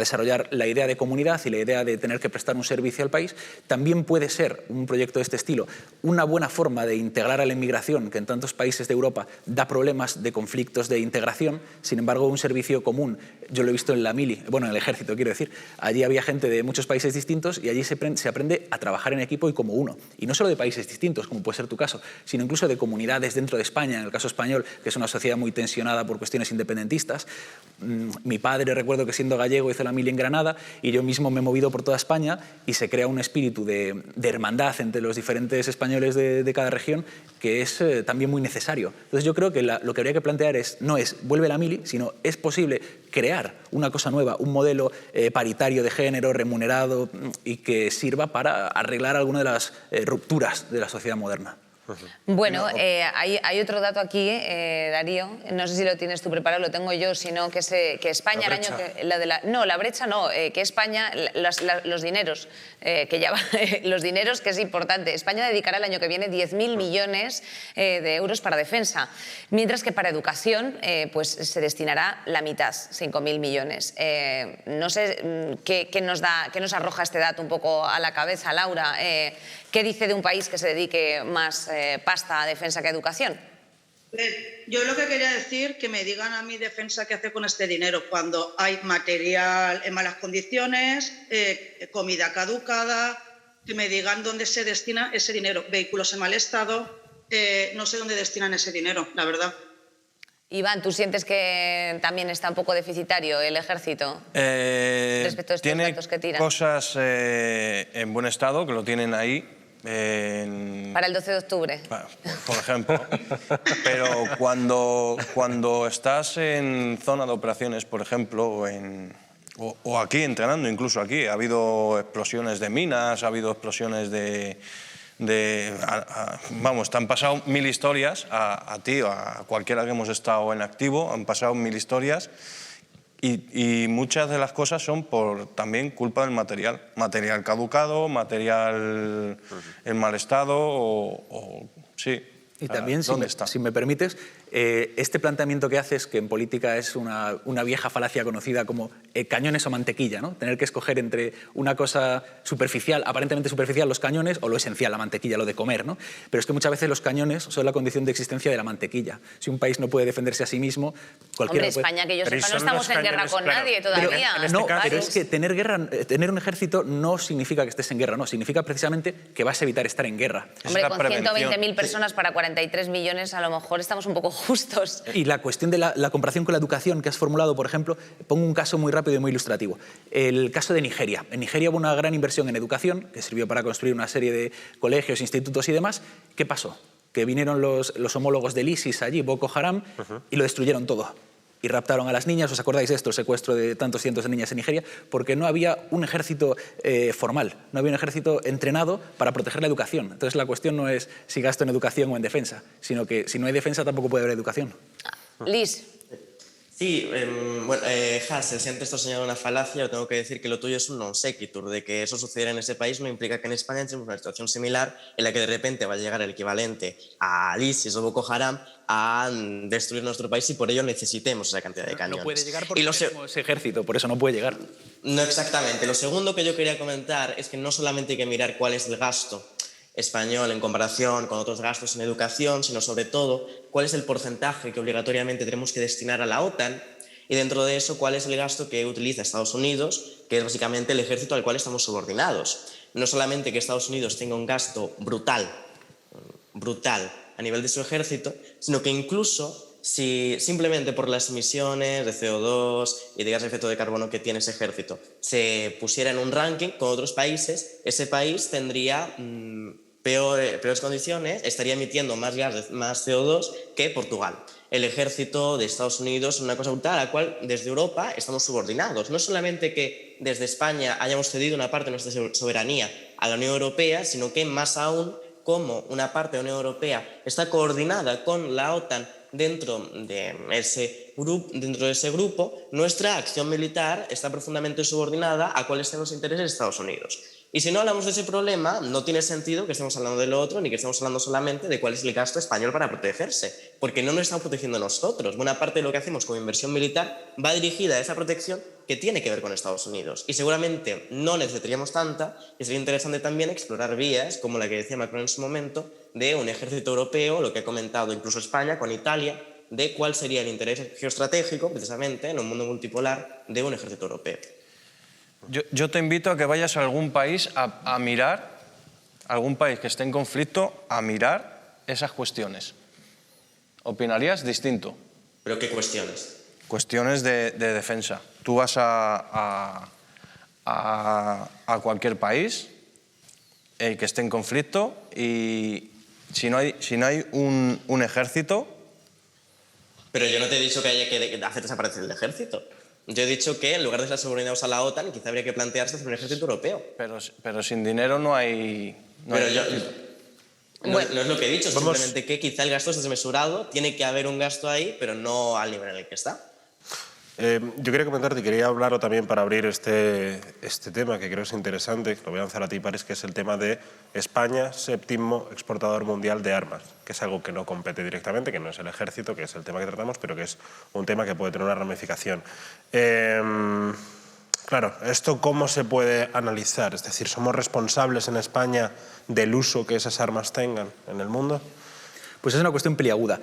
desarrollar la idea de comunidad y la idea de tener que prestar un servicio al país. También puede ser un proyecto de este estilo una buena forma de integrar a la inmigración, que en tantos países de Europa da problemas de conflictos de integración. Sin embargo, un servicio común, yo lo he visto en la mili, bueno, en el ejército, quiero decir, allí había gente de muchos países distintos y allí se aprende a trabajar en equipo y como uno. Y no solo de países distintos, como puede ser tu caso, sino incluso de comunidades dentro de España, en el caso español, que es una sociedad muy tensionada por cuestiones independentistas. Mi padre, recuerdo que siendo gallego hizo la mili en Granada y yo mismo me he movido por toda España y se crea un espíritu de hermandad entre los diferentes españoles de cada región que es también muy necesario. Entonces yo creo que lo que habría que plantear no es vuelve la mili, sino es posible crear una cosa nueva, un modelo paritario de género, remunerado y que sirva para arreglar alguna de las rupturas de la sociedad moderna. Bueno, hay otro dato aquí, Darío, no sé si lo tienes tú preparado, lo tengo yo, sino que España el año que... la brecha no, que España, los dineros, los dineros que es importante, España dedicará el año que viene 10.000 millones de euros para defensa, mientras que para educación pues se destinará la mitad, 5.000 millones. No sé qué nos arroja este dato un poco a la cabeza, Laura. ¿Qué dice de un país que se dedique más pasta a defensa que a educación? Yo lo que quería decir, que me digan a mí defensa qué hace con este dinero cuando hay material en malas condiciones, comida caducada, que me digan dónde se destina ese dinero, vehículos en mal estado, no sé dónde destinan ese dinero, la verdad. Iván, ¿tú sientes que también está un poco deficitario el ejército respecto a estos datos que tiran? Tiene cosas en buen estado, que lo tienen ahí. Para el 12 de octubre. Por ejemplo. Pero cuando estás en zona de operaciones, por ejemplo, o aquí entrenando, incluso aquí, ha habido explosiones de minas, ha habido explosiones vamos, te han pasado 1000 historias, a ti o a cualquiera que hemos estado en activo, han pasado 1000 historias. Y muchas de las cosas son también culpa del material. Material caducado, material en mal estado sí. Y también, si me permites, Este planteamiento que haces, que en política es una vieja falacia conocida como cañones o mantequilla, ¿no? Tener que escoger entre una cosa superficial, aparentemente superficial, los cañones, o lo esencial, la mantequilla, lo de comer, ¿no? Pero es que muchas veces los cañones son la condición de existencia de la mantequilla. Si un país no puede defenderse a sí mismo, cualquiera Hombre, España, que yo sepa, no estamos en guerra con nadie todavía. Pero es que tener un ejército no significa que estés en guerra, no, significa precisamente que vas a evitar estar en guerra. Hombre, con 120.000 personas para 43 millones, a lo mejor estamos un poco justos. Y la cuestión de la comparación con la educación que has formulado, por ejemplo, pongo un caso muy rápido y muy ilustrativo. El caso de Nigeria. En Nigeria hubo una gran inversión en educación que sirvió para construir una serie de colegios, institutos y demás. ¿Qué pasó? Que vinieron los homólogos del ISIS allí, Boko Haram, y lo destruyeron todo. Y raptaron a las niñas, ¿os acordáis de esto? El secuestro de tantos cientos de niñas en Nigeria, porque no había un ejército formal, no había un ejército entrenado para proteger la educación. Entonces la cuestión no es si gasto en educación o en defensa, sino que si no hay defensa tampoco puede haber educación. Liz. Sí, bueno, Hassel, si antes te has señalado una falacia, yo tengo que decir que lo tuyo es un non sequitur, de que eso sucediera en ese país no implica que en España tenemos una situación similar en la que de repente va a llegar el equivalente al ISIS o Boko Haram a destruir nuestro país y por ello necesitemos esa cantidad de cañones. No puede llegar porque tenemos ejército, por eso no puede llegar. No exactamente. Lo segundo que yo quería comentar es que no solamente hay que mirar cuál es el gasto español en comparación con otros gastos en educación, sino sobre todo cuál es el porcentaje que obligatoriamente tenemos que destinar a la OTAN y dentro de eso cuál es el gasto que utiliza Estados Unidos, que es básicamente el ejército al cual estamos subordinados. No solamente que Estados Unidos tenga un gasto brutal a nivel de su ejército, sino que incluso si simplemente por las emisiones de CO2 y de gas de efecto de carbono que tiene ese ejército se pusiera en un ranking con otros países, ese país tendría peores condiciones, estaría emitiendo más CO2 que Portugal. El ejército de Estados Unidos es una cosa brutal a la cual desde Europa estamos subordinados. No solamente que desde España hayamos cedido una parte de nuestra soberanía a la Unión Europea, sino que más aún como una parte de la Unión Europea está coordinada con la OTAN dentro de ese grupo, nuestra acción militar está profundamente subordinada a cuáles son los intereses de Estados Unidos. Y si no hablamos de ese problema, no tiene sentido que estemos hablando de lo otro, ni que estemos hablando solamente de cuál es el gasto español para protegerse, porque no nos estamos protegiendo nosotros. Buena parte de lo que hacemos como inversión militar va dirigida a esa protección que tiene que ver con Estados Unidos. Y seguramente no necesitaríamos tanta, y sería interesante también explorar vías, como la que decía Macron en su momento, de un ejército europeo, lo que ha comentado incluso España con Italia, de cuál sería el interés geoestratégico, precisamente, en un mundo multipolar, de un ejército europeo. Yo te invito a que vayas a algún país a mirar, algún país que esté en conflicto, a mirar esas cuestiones. ¿Opinarías distinto? ¿Pero qué cuestiones? Cuestiones de defensa. Tú vas a cualquier país que esté en conflicto y si no hay un ejército... Pero yo no te he dicho que haya que hacer desaparecer el ejército. Yo he dicho que en lugar de estar subordinados a la OTAN, quizá habría que plantearse hacer un ejército europeo. Pero sin dinero no hay... No es lo que he dicho, simplemente que quizá el gasto es desmesurado, tiene que haber un gasto ahí, pero no al nivel en el que está. Yo quería comentarte y quería hablar también para abrir este tema que creo que es interesante, que lo voy a lanzar a ti, Paris, que es el tema de España, séptimo exportador mundial de armas, que es algo que no compete directamente, que no es el ejército, que es el tema que tratamos, pero que es un tema que puede tener una ramificación. Claro, ¿esto cómo se puede analizar? Es decir, ¿somos responsables en España del uso que esas armas tengan en el mundo? Pues es una cuestión peliaguda.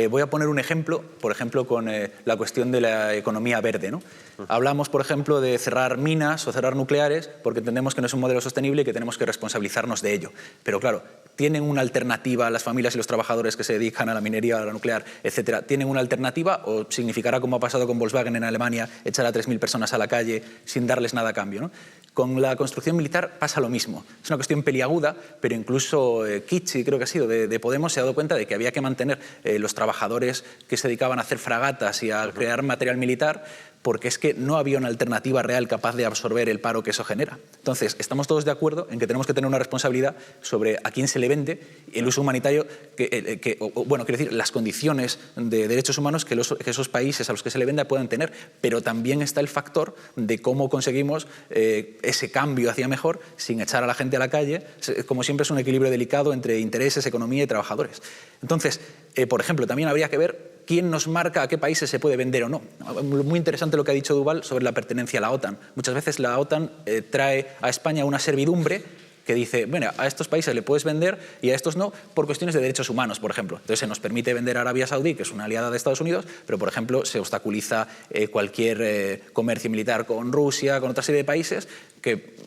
Voy a poner un ejemplo, por ejemplo, con la cuestión de la economía verde, ¿no? Hablamos, por ejemplo, de cerrar minas o cerrar nucleares porque entendemos que no es un modelo sostenible y que tenemos que responsabilizarnos de ello. Pero claro, ¿tienen una alternativa las familias y los trabajadores que se dedican a la minería, a la nuclear, etcétera? ¿Tienen una alternativa o significará, como ha pasado con Volkswagen en Alemania, echar a 3.000 personas a la calle sin darles nada a cambio, ¿no? Con la construcción militar pasa lo mismo. Es una cuestión peliaguda, pero incluso Kichi, creo que ha sido, de Podemos, se ha dado cuenta de que había que mantener los trabajadores que se dedicaban a hacer fragatas y a crear material militar, porque es que no había una alternativa real capaz de absorber el paro que eso genera. Entonces, estamos todos de acuerdo en que tenemos que tener una responsabilidad sobre a quién se le vende el uso humanitario, quiero decir, las condiciones de derechos humanos que esos países a los que se le venda puedan tener, pero también está el factor de cómo conseguimos ese cambio hacia mejor sin echar a la gente a la calle. Como siempre, es un equilibrio delicado entre intereses, economía y trabajadores. Entonces, por ejemplo, también habría que ver quién nos marca a qué países se puede vender o no. Muy interesante lo que ha dicho Duval sobre la pertenencia a la OTAN. Muchas veces la OTAN trae a España una servidumbre que dice, bueno, a estos países le puedes vender y a estos no, por cuestiones de derechos humanos, por ejemplo. Entonces se nos permite vender a Arabia Saudí, que es una aliada de Estados Unidos, pero, por ejemplo, se obstaculiza cualquier comercio militar con Rusia, con otra serie de países que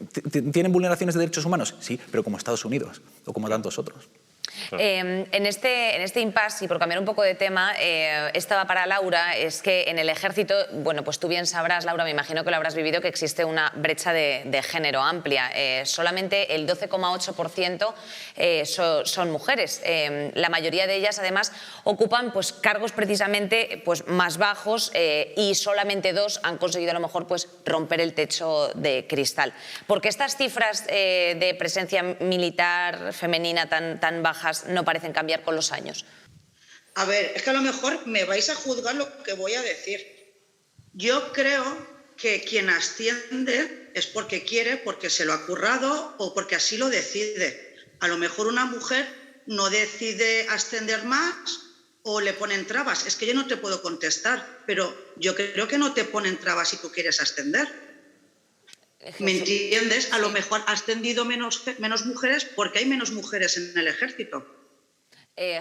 tienen vulneraciones de derechos humanos, sí, pero como Estados Unidos o como tantos otros. En este impasse, y por cambiar un poco de tema, estaba para Laura, es que en el ejército, bueno, pues tú bien sabrás, Laura, me imagino que lo habrás vivido, que existe una brecha de género amplia. Solamente el 12,8% son mujeres. La mayoría de ellas, además, ocupan pues, cargos precisamente pues, más bajos y solamente 2 han conseguido a lo mejor pues, romper el techo de cristal. ¿Por qué estas cifras de presencia militar femenina tan bajas no parecen cambiar con los años? A ver, es que a lo mejor me vais a juzgar lo que voy a decir. Yo creo que quien asciende es porque quiere, porque se lo ha currado o porque así lo decide. A lo mejor una mujer no decide ascender más o le ponen trabas. Es que yo no te puedo contestar, pero yo creo que no te ponen trabas si tú quieres ascender. ¿Me entiendes? A lo mejor ha ascendido menos mujeres porque hay menos mujeres en el ejército.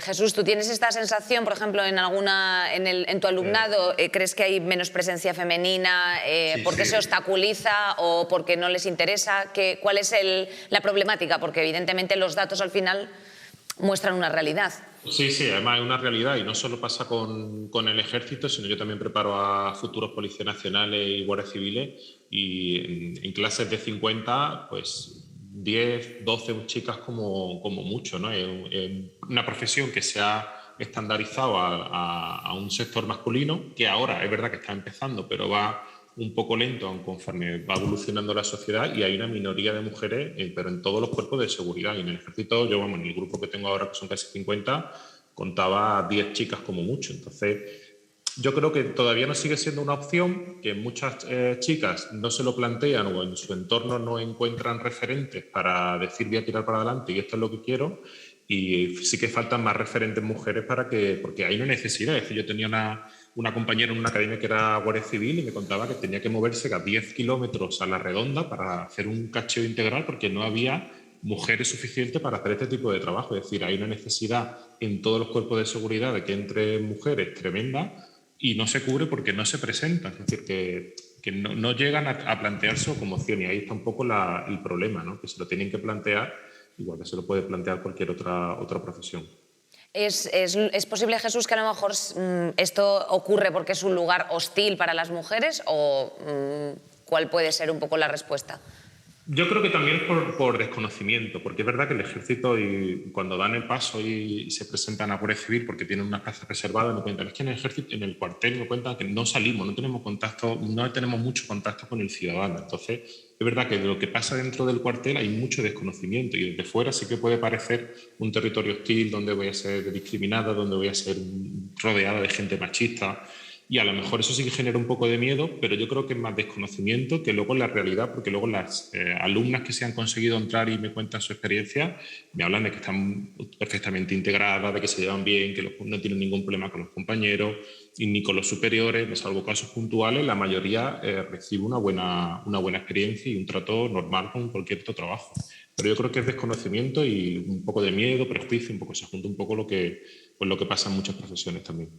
Jesús, ¿tú tienes esta sensación, por ejemplo, en tu alumnado? ¿Crees que hay menos presencia femenina? ¿Porque se obstaculiza o porque no les interesa? ¿Cuál es la problemática? Porque evidentemente los datos al final muestran una realidad. Sí, además es una realidad y no solo pasa con el ejército, sino yo también preparo a futuros policías nacionales y guardias civiles y en clases de 50, pues 10, 12 chicas como mucho, ¿no? Es una profesión que se ha estandarizado a un sector masculino que ahora es verdad que está empezando, pero va un poco lento conforme va evolucionando la sociedad y hay una minoría de mujeres, pero en todos los cuerpos de seguridad. Y en el ejército, en el grupo que tengo ahora, que son casi 50, contaba 10 chicas como mucho. Entonces, yo creo que todavía no sigue siendo una opción, que muchas chicas no se lo plantean o en su entorno no encuentran referentes para decir voy a tirar para adelante y esto es lo que quiero. Y sí que faltan más referentes mujeres porque hay una necesidad. Es decir, yo tenía una compañera en una academia que era guardia civil y me contaba que tenía que moverse a 10 kilómetros a la redonda para hacer un cacheo integral porque no había mujeres suficientes para hacer este tipo de trabajo. Es decir, hay una necesidad en todos los cuerpos de seguridad de que entre mujeres tremenda y no se cubre porque no se presentan. Es decir, que no llegan a plantearse como opción y ahí está un poco el problema, ¿no? Que se lo tienen que plantear igual que se lo puede plantear cualquier otra profesión. ¿Es posible, Jesús, que a lo mejor esto ocurre porque es un lugar hostil para las mujeres o cuál puede ser un poco la respuesta? Yo creo que también es por desconocimiento, porque es verdad que el ejército, y cuando dan el paso y se presentan a Guardia Civil porque tienen unas plazas reservadas, me cuentan, es que en el ejército, en el cuartel me cuentan que no salimos, no tenemos mucho contacto con el ciudadano. Entonces, es verdad que de lo que pasa dentro del cuartel hay mucho desconocimiento y desde fuera sí que puede parecer un territorio hostil donde voy a ser discriminada, donde voy a ser rodeada de gente machista. Y a lo mejor eso sí que genera un poco de miedo, pero yo creo que es más desconocimiento que luego la realidad, porque luego las alumnas que se han conseguido entrar y me cuentan su experiencia, me hablan de que están perfectamente integradas, de que se llevan bien, que no tienen ningún problema con los compañeros y ni con los superiores, salvo casos puntuales, la mayoría recibe una buena experiencia y un trato normal con cualquier otro trabajo. Pero yo creo que es desconocimiento y un poco de miedo, prejuicio, un poco se junta un poco lo que pasa en muchas profesiones también.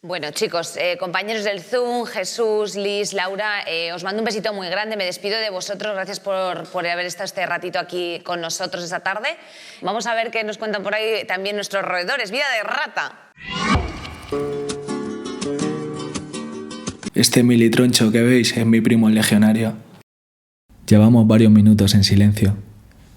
Bueno, chicos, compañeros del Zoom, Jesús, Liz, Laura, os mando un besito muy grande, me despido de vosotros, gracias por haber estado este ratito aquí con nosotros esta tarde. Vamos a ver qué nos cuentan por ahí también nuestros roedores. ¡Vida de rata! Este militroncho que veis es mi primo el legionario. Llevamos varios minutos en silencio.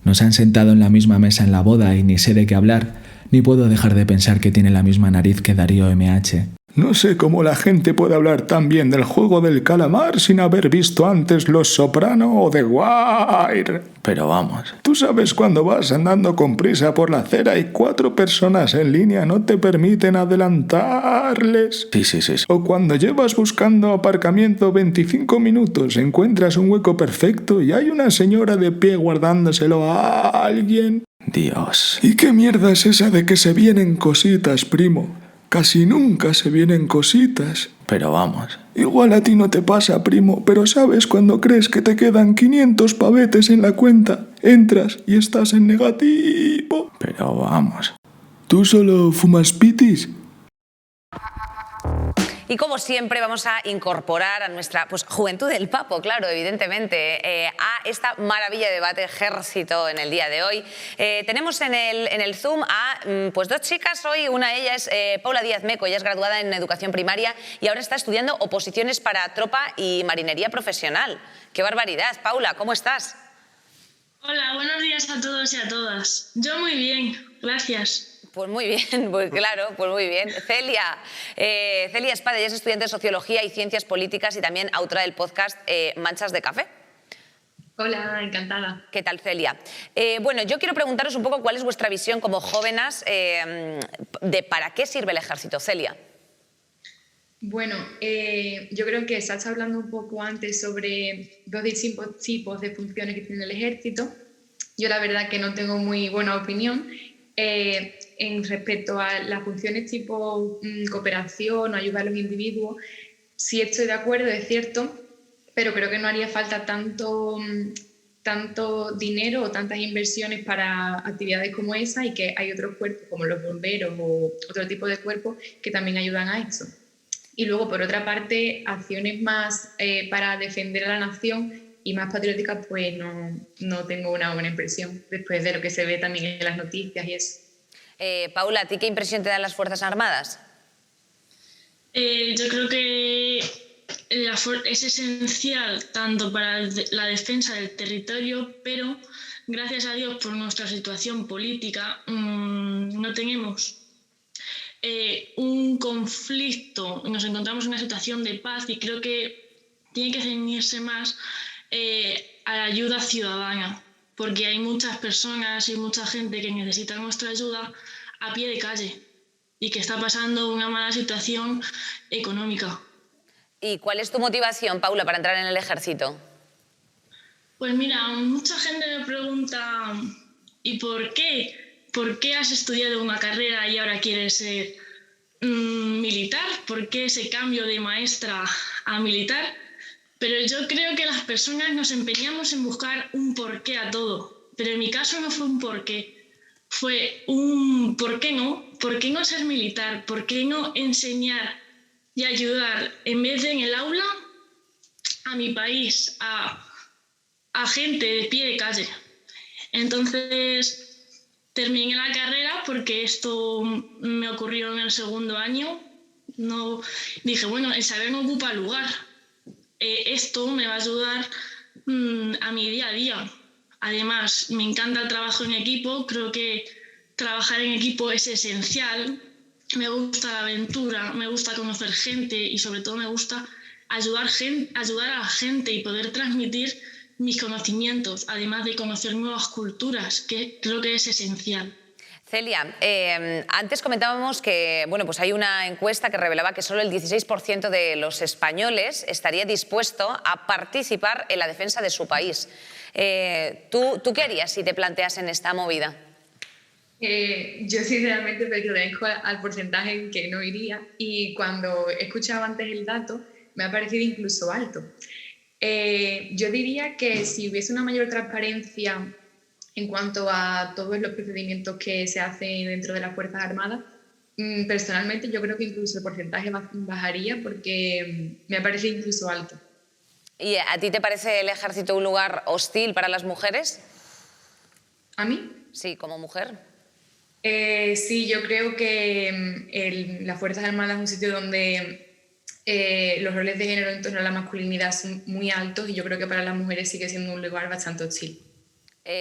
Nos han sentado en la misma mesa en la boda y ni sé de qué hablar, ni puedo dejar de pensar que tiene la misma nariz que Darío MH. No sé cómo la gente puede hablar tan bien del juego del calamar sin haber visto antes Los Soprano o The Wire. Pero vamos. Tú sabes cuando vas andando con prisa por la acera y 4 personas en línea no te permiten adelantarles. Sí. O cuando llevas buscando aparcamiento 25 minutos, encuentras un hueco perfecto y hay una señora de pie guardándoselo a alguien. Dios. ¿Y qué mierda es esa de que se vienen cositas, primo? Casi nunca se vienen cositas. Pero vamos, igual a ti no te pasa, primo, pero ¿sabes cuando crees que te quedan 500 pavetes en la cuenta? Entras y estás en negativo. Pero vamos, ¿tú solo fumas pitis? Y como siempre vamos a incorporar a nuestra juventud del Papo, claro, evidentemente, a esta maravilla de debate ejército en el día de hoy. Tenemos en el Zoom a dos chicas hoy. Una de ellas es Paula Díaz Meco, ella es graduada en educación primaria y ahora está estudiando oposiciones para tropa y marinería profesional. ¡Qué barbaridad! Paula, ¿cómo estás? Hola, buenos días a todos y a todas. Yo muy bien, gracias. Pues muy bien, pues claro, pues muy bien. Celia Espada, ella es estudiante de Sociología y Ciencias Políticas y también autora del podcast Manchas de Café. Hola, encantada. ¿Qué tal, Celia? Bueno, yo quiero preguntaros un poco cuál es vuestra visión como jóvenes de para qué sirve el ejército. Celia. Bueno, yo creo que Sacha hablando un poco antes sobre dos distintos tipos de funciones que tiene el ejército. Yo la verdad que no tengo muy buena opinión. En respecto a las funciones tipo cooperación o ayuda a los individuos, sí estoy de acuerdo, es cierto, pero creo que no haría falta tanto dinero o tantas inversiones para actividades como esa y que hay otros cuerpos como los bomberos o otro tipo de cuerpos que también ayudan a eso. Y luego, por otra parte, acciones más para defender a la nación y más patrióticas, pues no tengo una buena impresión después de lo que se ve también en las noticias y eso. Paula, ¿a ti qué impresión te dan las Fuerzas Armadas? Yo creo que es esencial tanto para la defensa del territorio, pero gracias a Dios por nuestra situación política no tenemos un conflicto, nos encontramos en una situación de paz y creo que tiene que ceñirse más a la ayuda ciudadana, porque hay muchas personas y mucha gente que necesita nuestra ayuda a pie de calle y que está pasando una mala situación económica. ¿Y cuál es tu motivación, Paula, para entrar en el ejército? Pues mira, mucha gente me pregunta ¿y por qué? ¿Por qué has estudiado una carrera y ahora quieres ser militar? ¿Por qué ese cambio de maestra a militar? Pero yo creo que las personas nos empeñamos en buscar un porqué a todo. Pero en mi caso no fue un porqué, fue un ¿por qué no? ¿Por qué no ser militar? ¿Por qué no enseñar y ayudar en vez de en el aula a mi país, a gente de pie de calle? Entonces terminé la carrera porque esto me ocurrió en el segundo año. No, dije, bueno, el saber no ocupa lugar. Esto me va a ayudar a mi día a día. Además, me encanta el trabajo en equipo, creo que trabajar en equipo es esencial. Me gusta la aventura, me gusta conocer gente y sobre todo me gusta ayudar a la gente y poder transmitir mis conocimientos, además de conocer nuevas culturas, que creo que es esencial. Celia, antes comentábamos que pues hay una encuesta que revelaba que solo el 16% de los españoles estaría dispuesto a participar en la defensa de su país. ¿Tú qué harías si te planteas en esta movida? Yo sinceramente pertenezco al porcentaje en que no iría y cuando he escuchado antes el dato me ha parecido incluso alto. Yo diría que si hubiese una mayor transparencia en cuanto a todos los procedimientos que se hacen dentro de las Fuerzas Armadas, personalmente yo creo que incluso el porcentaje bajaría porque me ha parecido incluso alto. ¿Y a ti te parece el ejército un lugar hostil para las mujeres? ¿A mí? Sí, como mujer. Sí, yo creo que las Fuerzas Armadas es un sitio donde los roles de género en torno a la masculinidad son muy altos y yo creo que para las mujeres sigue siendo un lugar bastante hostil.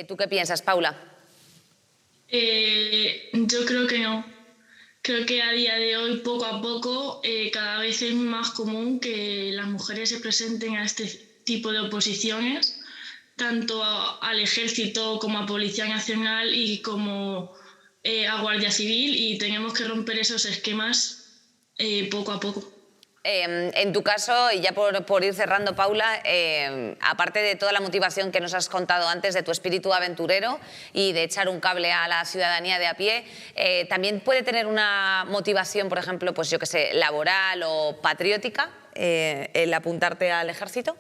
¿Tú qué piensas, Paula? Yo creo que no. Creo que a día de hoy, poco a poco, cada vez es más común que las mujeres se presenten a este tipo de oposiciones, tanto al Ejército como a Policía Nacional y como a Guardia Civil, y tenemos que romper esos esquemas poco a poco. En tu caso, y ya por ir cerrando, Paula, aparte de toda la motivación que nos has contado antes de tu espíritu aventurero y de echar un cable a la ciudadanía de a pie, también puede tener una motivación, por ejemplo, pues yo qué sé, laboral o patriótica, el apuntarte al ejército.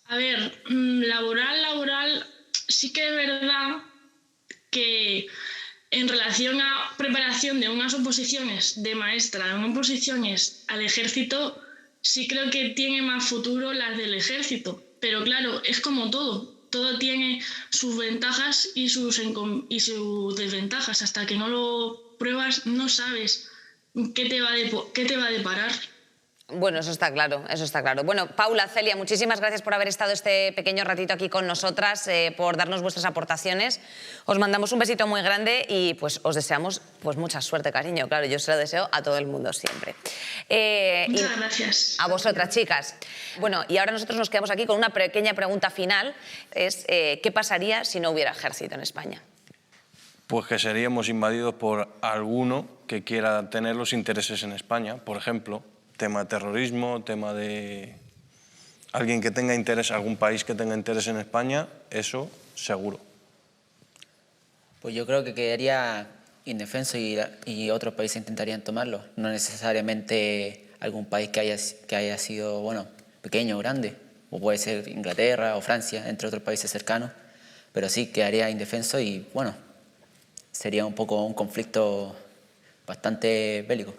A ver, laboral, sí que es verdad que en relación a preparación de unas oposiciones de maestra, de unas oposiciones al ejército, sí creo que tiene más futuro las del ejército. Pero claro, es como todo tiene sus ventajas y sus desventajas. Hasta que no lo pruebas no sabes qué te va a deparar. Bueno, eso está claro, eso está claro. Bueno, Paula, Celia, muchísimas gracias por haber estado este pequeño ratito aquí con nosotras, por darnos vuestras aportaciones. Os mandamos un besito muy grande y pues os deseamos pues mucha suerte, cariño. Claro, yo se lo deseo a todo el mundo siempre. Muchas gracias. A vosotras, chicas. Bueno, y ahora nosotros nos quedamos aquí con una pequeña pregunta final. Es, ¿qué pasaría si no hubiera ejército en España? Pues que seríamos invadidos por alguno que quiera tener los intereses en España, por ejemplo. Tema de terrorismo, tema de alguien que tenga interés, algún país que tenga interés en España, eso seguro. Pues yo creo que quedaría indefenso y otros países intentarían tomarlo. No necesariamente algún país que haya sido, bueno, pequeño o grande, o puede ser Inglaterra o Francia, entre otros países cercanos, pero sí quedaría indefenso y, bueno, sería un poco un conflicto bastante bélico.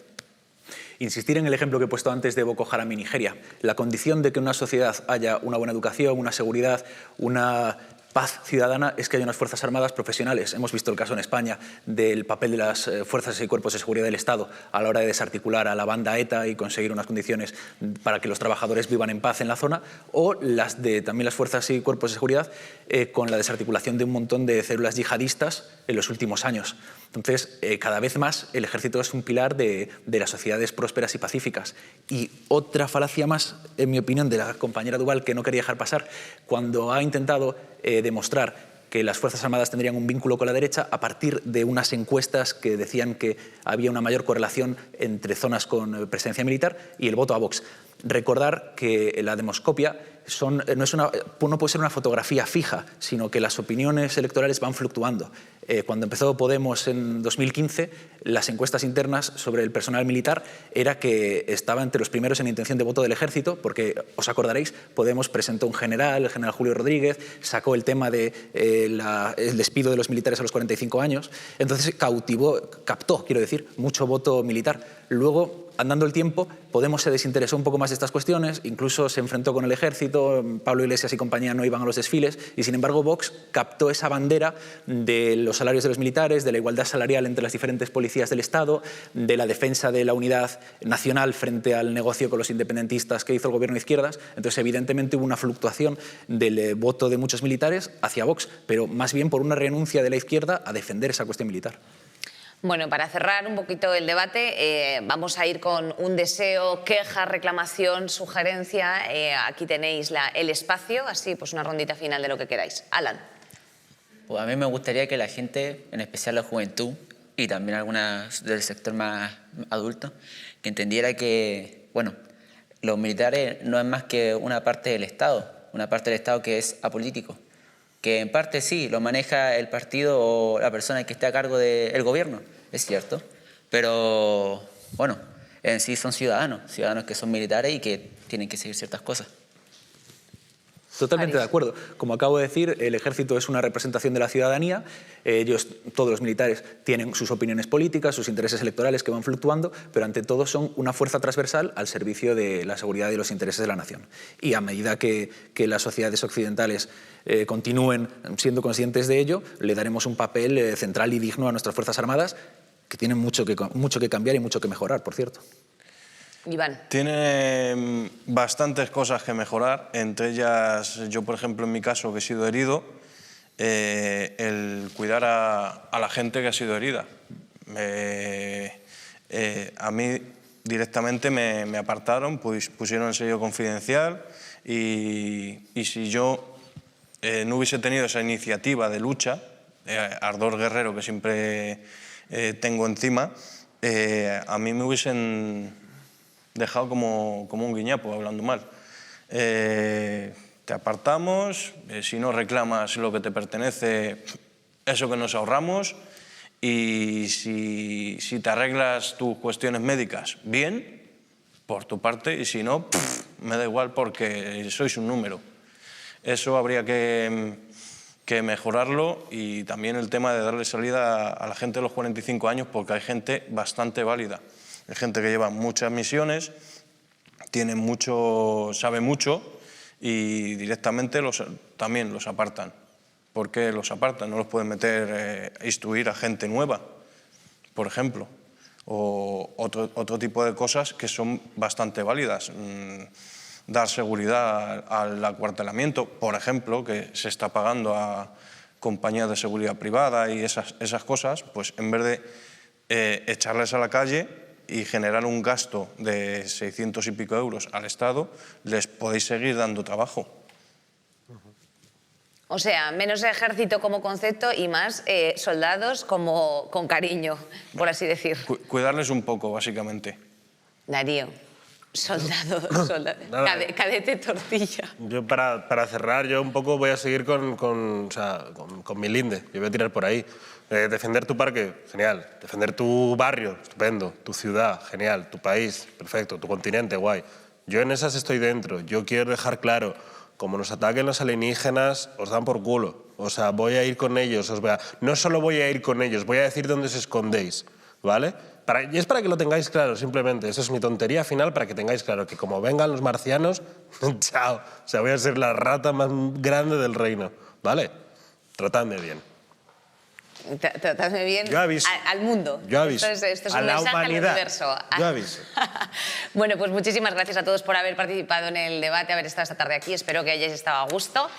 Insistir en el ejemplo que he puesto antes de Boko Haram y Nigeria. La condición de que en una sociedad haya una buena educación, una seguridad, una paz ciudadana es que haya unas fuerzas armadas profesionales. Hemos visto el caso en España del papel de las fuerzas y cuerpos de seguridad del Estado a la hora de desarticular a la banda ETA y conseguir unas condiciones para que los trabajadores vivan en paz en la zona, o también las fuerzas y cuerpos de seguridad con la desarticulación de un montón de células yihadistas en los últimos años. Entonces, cada vez más el ejército es un pilar de las sociedades prósperas y pacíficas. Y otra falacia más, en mi opinión, de la compañera Duval, que no quería dejar pasar, cuando ha intentado demostrar que las Fuerzas Armadas tendrían un vínculo con la derecha a partir de unas encuestas que decían que había una mayor correlación entre zonas con presencia militar y el voto a Vox. Recordar que la demoscopia no puede ser una fotografía fija, sino que las opiniones electorales van fluctuando. Cuando empezó Podemos en 2015, las encuestas internas sobre el personal militar era que estaba entre los primeros en intención de voto del ejército, porque, os acordaréis, Podemos presentó un general, el general Julio Rodríguez, sacó el tema del despido de los militares a los 45 años, entonces captó, mucho voto militar. Luego, andando el tiempo, Podemos se desinteresó un poco más de estas cuestiones, incluso se enfrentó con el ejército, Pablo Iglesias y compañía no iban a los desfiles, y sin embargo Vox captó esa bandera de los salarios de los militares, de la igualdad salarial entre las diferentes policías del Estado, de la defensa de la unidad nacional frente al negocio con los independentistas que hizo el gobierno de izquierdas. Entonces, evidentemente, hubo una fluctuación del voto de muchos militares hacia Vox, pero más bien por una renuncia de la izquierda a defender esa cuestión militar. Bueno, para cerrar un poquito el debate, vamos a ir con un deseo, queja, reclamación, sugerencia. Aquí tenéis el espacio, así pues una rondita final de lo que queráis. Alan. Pues a mí me gustaría que la gente, en especial la juventud y también algunas del sector más adulto, que entendiera que, bueno, los militares no es más que una parte del Estado que es apolítico, que en parte sí, lo maneja el partido o la persona que esté a cargo del gobierno, es cierto, pero bueno, en sí son ciudadanos que son militares y que tienen que seguir ciertas cosas. Totalmente de acuerdo. Como acabo de decir, el ejército es una representación de la ciudadanía. Ellos, todos los militares, tienen sus opiniones políticas, sus intereses electorales que van fluctuando, pero ante todo son una fuerza transversal al servicio de la seguridad y los intereses de la nación. Y a medida que las sociedades occidentales continúen siendo conscientes de ello, le daremos un papel central y digno a nuestras Fuerzas Armadas, que tienen mucho que cambiar y mucho que mejorar, por cierto. Iván. Tiene bastantes cosas que mejorar, entre ellas, yo por ejemplo en mi caso que he sido herido, el cuidar a la gente que ha sido herida. A mí directamente me apartaron, pusieron el sello confidencial y si yo no hubiese tenido esa iniciativa de lucha, ardor guerrero que siempre tengo encima, a mí me hubiesen dejado como un guiñapo, hablando mal. Te apartamos, si no reclamas lo que te pertenece, eso que nos ahorramos, y si te arreglas tus cuestiones médicas, bien, por tu parte, y si no, me da igual porque sois un número. Eso habría que mejorarlo, y también el tema de darle salida a la gente de los 45 años, porque hay gente bastante válida. Hay gente que lleva muchas misiones, sabe mucho, y directamente también los apartan. ¿Por qué los apartan? No los pueden meter a instruir a gente nueva, por ejemplo. O otro tipo de cosas que son bastante válidas. Dar seguridad al acuartelamiento, por ejemplo, que se está pagando a compañías de seguridad privada y esas cosas, pues en vez de echarles a la calle y generar un gasto de 600 y pico euros al Estado, les podéis seguir dando trabajo. O sea, menos ejército como concepto y más soldados como con cariño, por así decir. Cuidarles un poco, básicamente. Darío, soldado, cadete tortilla. Yo para cerrar, yo un poco voy a seguir con mi linde. Yo voy a tirar por ahí. Defender tu parque, genial. Defender tu barrio, estupendo. Tu ciudad, genial. Tu país, perfecto. Tu continente, guay. Yo en esas estoy dentro. Yo quiero dejar claro, como nos ataquen los alienígenas, os dan por culo. O sea, voy a ir con ellos. No solo voy a ir con ellos, voy a decir dónde os escondéis, ¿vale? Y es para que lo tengáis claro, simplemente. Esa es mi tontería final, para que tengáis claro que como vengan los marcianos, chao. O sea, voy a ser la rata más grande del reino, ¿vale? Tratadme bien. Tratadme bien. Yo aviso. Al mundo. Yo aviso. Esto es a un la mensaje humanidad. al universo. Yo aviso. Bueno, pues muchísimas gracias a todos por haber participado en el debate, haber estado esta tarde aquí. Espero que hayáis estado a gusto.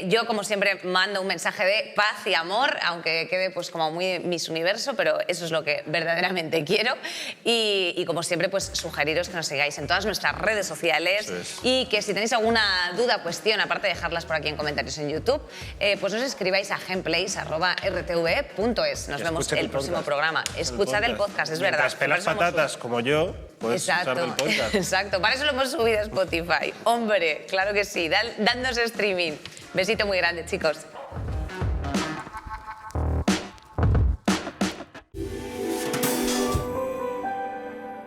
Yo, como siempre, mando un mensaje de paz y amor, aunque quede pues como muy Miss Universo, pero eso es lo que verdaderamente quiero. Y como siempre, pues sugeriros que nos sigáis en todas nuestras redes sociales, y que si tenéis alguna duda, cuestión, aparte de dejarlas por aquí en comentarios en YouTube, pues os escribáis a gameplays@rtv.es. Nos vemos el próximo programa. Escuchad el podcast, es verdad. Mientras pelas patatas como yo, puedes escuchar el podcast. Exacto, para eso lo hemos subido a Spotify. Hombre, claro que sí, dándonos streaming. Besito muy grande, chicos.